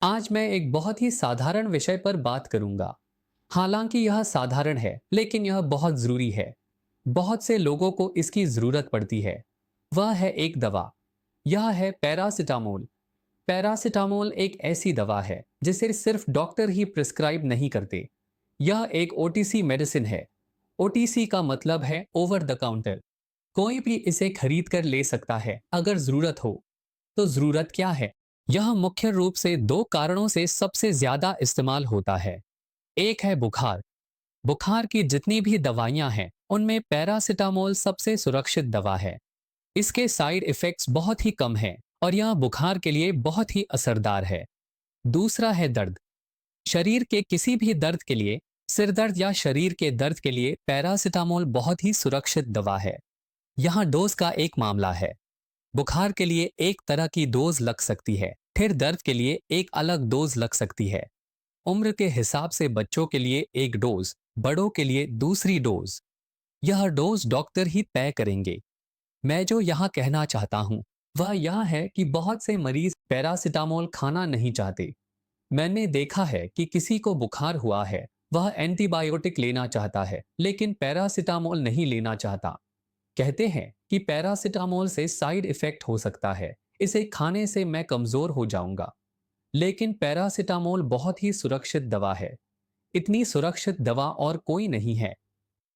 आज मैं एक बहुत ही साधारण विषय पर बात करूंगा। हालांकि यह साधारण है, लेकिन यह बहुत जरूरी है। बहुत से लोगों को इसकी जरूरत पड़ती है। वह है एक दवा। यह है पैरासिटामोल। पैरासिटामोल एक ऐसी दवा है जिसे सिर्फ डॉक्टर ही प्रिस्क्राइब नहीं करते। यह एक ओटीसी मेडिसिन है। ओटीसी का मतलब है ओवर द काउंटर। कोई भी इसे खरीद कर ले सकता है अगर जरूरत हो। तो जरूरत क्या है? यह मुख्य रूप से दो कारणों से सबसे ज्यादा इस्तेमाल होता है। एक है बुखार। बुखार की जितनी भी दवाइयां हैं उनमें पैरासिटामोल सबसे सुरक्षित दवा है। इसके साइड इफेक्ट्स बहुत ही कम हैं और यह बुखार के लिए बहुत ही असरदार है। दूसरा है दर्द। शरीर के किसी भी दर्द के लिए, सिर दर्द या शरीर के दर्द के लिए पैरासिटामोल बहुत ही सुरक्षित दवा है। यहाँ डोज का एक मामला है। बुखार के लिए एक तरह की डोज लग सकती है, फिर दर्द के लिए एक अलग डोज लग सकती है। उम्र के हिसाब से बच्चों के लिए एक डोज, बड़ों के लिए दूसरी डोज। यह डोज डॉक्टर ही तय करेंगे। मैं जो यहाँ कहना चाहता हूँ वह यह है कि बहुत से मरीज पैरासिटामोल खाना नहीं चाहते। मैंने देखा है कि किसी को बुखार हुआ है, वह एंटीबायोटिक लेना चाहता है लेकिन पैरासिटामोल नहीं लेना चाहता। कहते हैं कि पैरासिटामोल से साइड इफेक्ट हो सकता है, इसे खाने से मैं कमजोर हो जाऊंगा। लेकिन पैरासिटामोल बहुत ही सुरक्षित दवा है। इतनी सुरक्षित दवा और कोई नहीं है।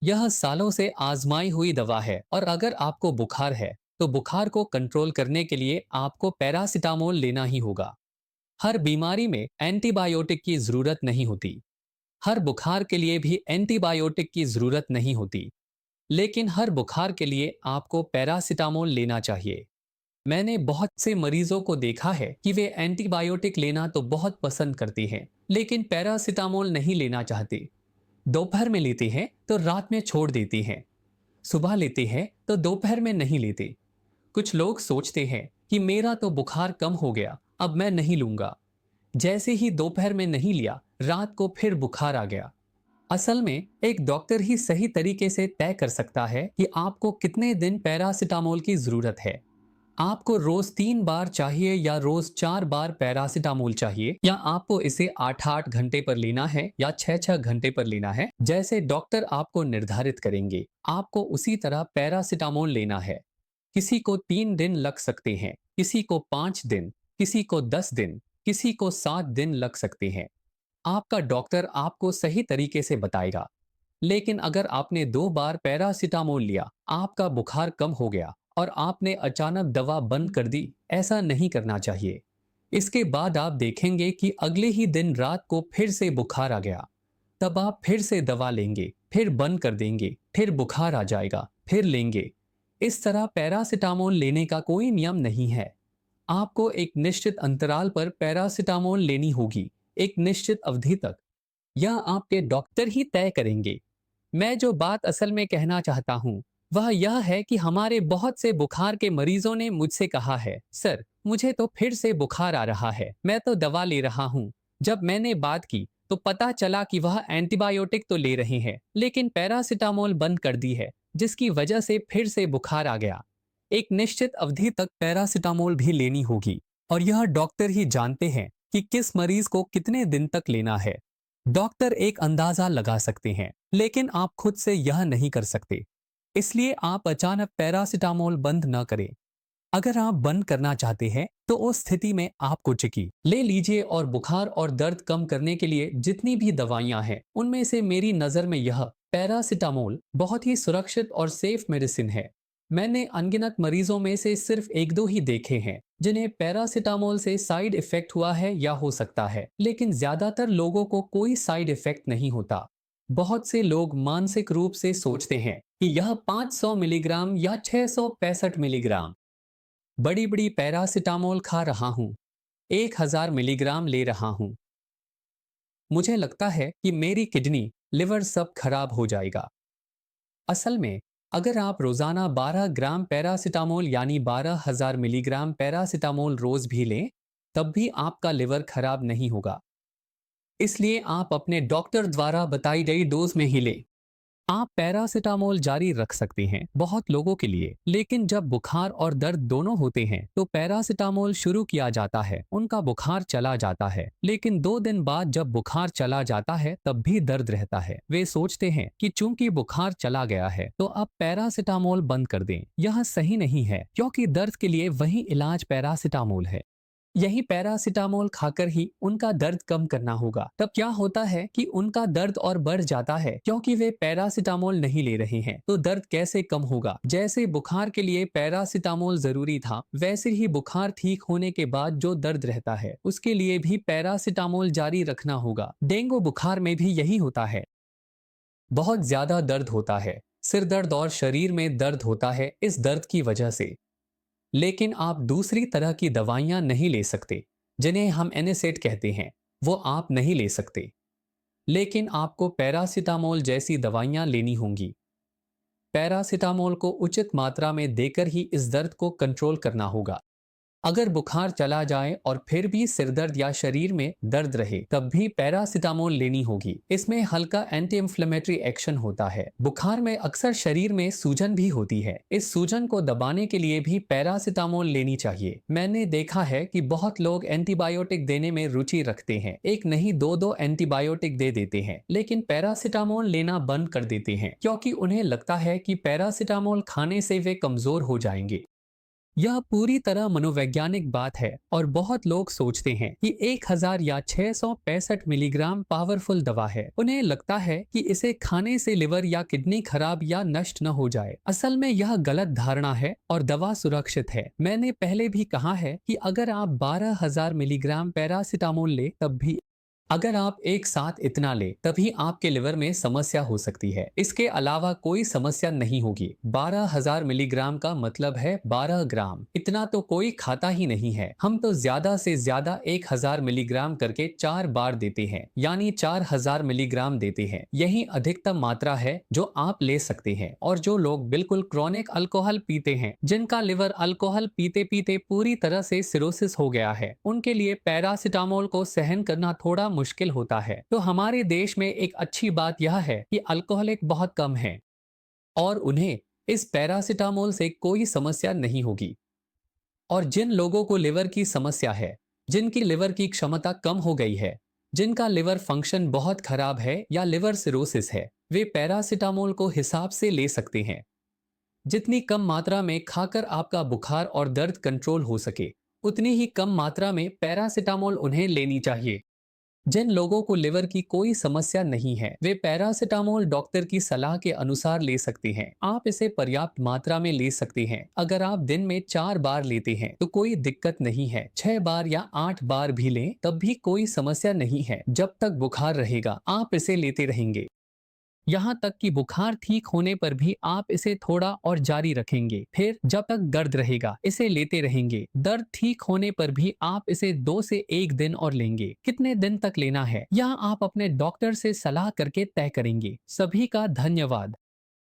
यह सालों से आजमाई हुई दवा है और अगर आपको बुखार है तो बुखार को कंट्रोल करने के लिए आपको पैरासिटामोल लेना ही होगा। हर बीमारी में एंटीबायोटिक की जरूरत नहीं होती। हर बुखार के लिए भी एंटीबायोटिक की जरूरत नहीं होती। लेकिन हर बुखार के लिए आपको पैरासिटामोल लेना चाहिए। मैंने बहुत से मरीजों को देखा है कि वे एंटीबायोटिक लेना तो बहुत पसंद करते हैं, लेकिन पैरासिटामोल नहीं लेना चाहते। दोपहर में लेते हैं तो रात में छोड़ देते हैं। सुबह लेते हैं तो दोपहर में नहीं लेते। कुछ लोग सोचते हैं कि मेरा तो बुखार कम हो गया, अब मैं नहीं लूंगा। जैसे ही दोपहर में नहीं लिया, रात को फिर बुखार आ गया। असल में एक डॉक्टर ही सही तरीके से तय कर सकता है कि आपको कितने दिन पैरासिटामोल की जरूरत है। आपको रोज 3 बार चाहिए या रोज 4 बार पैरासिटामोल चाहिए, या आपको इसे 8-8 घंटे पर लेना है या 6-6 घंटे पर लेना है, जैसे डॉक्टर आपको निर्धारित करेंगे आपको उसी तरह पैरासिटामोल लेना है। किसी को 3 दिन लग सकते हैं, किसी को 5 दिन, किसी को 10 दिन, किसी को 7 दिन लग सकते हैं। आपका डॉक्टर आपको सही तरीके से बताएगा। लेकिन अगर आपने 2 बार पैरासिटामोल लिया, आपका बुखार कम हो गया और आपने अचानक दवा बंद कर दी, ऐसा नहीं करना चाहिए। इसके बाद आप देखेंगे कि अगले ही दिन रात को फिर से बुखार आ गया। तब आप फिर से दवा लेंगे, फिर बंद कर देंगे, फिर बुखार आ जाएगा, फिर लेंगे। इस तरह पैरासिटामोल लेने का कोई नियम नहीं है। आपको एक निश्चित अंतराल पर पैरासिटामोल लेनी होगी, एक निश्चित अवधि तक। यह आपके डॉक्टर ही तय करेंगे। मैं जो बात असल में कहना चाहता हूँ वह यह है कि हमारे बहुत से बुखार के मरीजों ने मुझसे कहा है, सर मुझे तो फिर से बुखार आ रहा है, मैं तो दवा ले रहा हूँ। जब मैंने बात की तो पता चला कि वह एंटीबायोटिक तो ले रहे हैं लेकिन पैरासिटामोल बंद कर दी है, जिसकी वजह से फिर से बुखार आ गया। एक निश्चित अवधि तक पैरासिटामोल भी लेनी होगी और यह डॉक्टर ही जानते हैं कि किस मरीज को कितने दिन तक लेना है। डॉक्टर एक अंदाजा लगा सकते हैं, लेकिन आप खुद से यह नहीं कर सकते। इसलिए आप अचानक पैरासिटामोल बंद न करें। अगर आप बंद करना चाहते हैं तो उस स्थिति में आपको चिकी ले लीजिए और बुखार और दर्द कम करने के लिए जितनी भी दवाइयां हैं उनमें से मेरी नज़र में यह पैरासिटामोल बहुत ही सुरक्षित और सेफ मेडिसिन है। मैंने अनगिनत मरीजों में से सिर्फ एक दो ही देखे हैं जिन्हें पैरासिटामोल से साइड इफेक्ट हुआ है या हो सकता है, लेकिन ज्यादातर लोगों को कोई साइड इफेक्ट नहीं होता। बहुत से लोग मानसिक रूप से सोचते हैं कि यह 500 मिलीग्राम या 665 मिलीग्राम बड़ी बड़ी पैरासिटामोल खा रहा हूँ, 1000 मिलीग्राम ले रहा हूँ, मुझे लगता है कि मेरी किडनी लिवर सब खराब हो जाएगा। असल में अगर आप रोजाना 12 ग्राम पैरासिटामोल यानी 12,000 मिलीग्राम पैरासिटामोल रोज भी लें, तब भी आपका लिवर खराब नहीं होगा। इसलिए आप अपने डॉक्टर द्वारा बताई गई डोज में ही लें। आप पैरासिटामोल जारी रख सकते हैं बहुत लोगों के लिए, लेकिन जब बुखार और दर्द दोनों होते हैं तो पैरासिटामोल शुरू किया जाता है। उनका बुखार चला जाता है, लेकिन 2 दिन बाद जब बुखार चला जाता है तब भी दर्द रहता है। वे सोचते हैं कि चूंकि बुखार चला गया है तो अब पैरासिटामोल बंद कर दें। यह सही नहीं है, क्योंकि दर्द के लिए वही इलाज पैरासिटामोल है। यही पैरासिटामोल खाकर ही उनका दर्द कम करना होगा। तब क्या होता है कि उनका दर्द और बढ़ जाता है, क्योंकि वे पैरासिटामोल नहीं ले रहे हैं। तो दर्द कैसे कम होगा? जैसे बुखार के लिए पैरासिटामोल जरूरी था, वैसे ही बुखार ठीक होने के बाद जो दर्द रहता है उसके लिए भी पैरासिटामोल जारी रखना होगा। डेंगू बुखार में भी यही होता है। बहुत ज्यादा दर्द होता है, सिर दर्द और शरीर में दर्द होता है इस दर्द की वजह से। लेकिन आप दूसरी तरह की दवाइयां नहीं ले सकते, जिन्हें हम एनेसेट कहते हैं, वो आप नहीं ले सकते। लेकिन आपको पैरासिटामोल जैसी दवाइयां लेनी होंगी। पैरासिटामोल को उचित मात्रा में देकर ही इस दर्द को कंट्रोल करना होगा। अगर बुखार चला जाए और फिर भी सिरदर्द या शरीर में दर्द रहे तब भी पैरासिटामोल लेनी होगी। इसमें हल्का एंटी इंफ्लेमेटरी एक्शन होता है। बुखार में अक्सर शरीर में सूजन भी होती है, इस सूजन को दबाने के लिए भी पैरासिटामोल लेनी चाहिए। मैंने देखा है कि बहुत लोग एंटीबायोटिक देने में रुचि रखते हैं, एक नहीं दो एंटीबायोटिक दे देते हैं, लेकिन पैरासिटामोल लेना बंद कर देते हैं क्योंकि उन्हें लगता है कि पैरासिटामोल खाने से वे कमजोर हो जाएंगे। यह पूरी तरह मनोवैज्ञानिक बात है और बहुत लोग सोचते हैं कि 1000 या 665 मिलीग्राम पावरफुल दवा है। उन्हें लगता है कि इसे खाने से लिवर या किडनी खराब या नष्ट न हो जाए। असल में यह गलत धारणा है और दवा सुरक्षित है। मैंने पहले भी कहा है कि अगर आप 12,000 मिलीग्राम पैरासिटामोल ले तब भी, अगर आप एक साथ इतना ले तभी आपके लिवर में समस्या हो सकती है। इसके अलावा कोई समस्या नहीं होगी। 12,000 मिलीग्राम का मतलब है 12 ग्राम। इतना तो कोई खाता ही नहीं है। हम तो ज्यादा से ज्यादा 1000 मिलीग्राम करके 4 बार देते हैं, यानी 4000 मिलीग्राम देते हैं। यही अधिकतम मात्रा है जो आप ले सकते हैं। और जो लोग बिल्कुल क्रॉनिक अल्कोहल पीते हैं, जिनका लिवर अल्कोहल पीते पीते पूरी तरह से सिरोसिस हो गया है, उनके लिए पैरासिटामोल को सहन करना थोड़ा मुश्किल होता है। तो हमारे देश में एक अच्छी बात यह है कि अल्कोहलिक बहुत कम हैं और उन्हें इस पैरासिटामोल से कोई समस्या नहीं होगी। और जिन लोगों को लिवर की समस्या है, जिनकी लिवर की क्षमता कम हो गई है, जिनका लिवर फंक्शन बहुत खराब है या लिवर सिरोसिस है, वे पैरासिटामोल को हिसाब से ले सकते हैं। जितनी कम मात्रा में खाकर आपका बुखार और दर्द कंट्रोल हो सके, उतनी ही कम मात्रा में पैरासिटामोल उन्हें लेनी चाहिए। जिन लोगों को लिवर की कोई समस्या नहीं है, वे पैरासिटामोल डॉक्टर की सलाह के अनुसार ले सकते हैं। आप इसे पर्याप्त मात्रा में ले सकते हैं। अगर आप दिन में 4 बार लेते हैं तो कोई दिक्कत नहीं है। 6 बार या 8 बार भी लें तब भी कोई समस्या नहीं है। जब तक बुखार रहेगा आप इसे लेते रहेंगे। यहाँ तक कि बुखार ठीक होने पर भी आप इसे थोड़ा और जारी रखेंगे। फिर जब तक दर्द रहेगा इसे लेते रहेंगे। दर्द ठीक होने पर भी आप इसे 2 से 1 दिन और लेंगे। कितने दिन तक लेना है यह आप अपने डॉक्टर से सलाह करके तय करेंगे। सभी का धन्यवाद।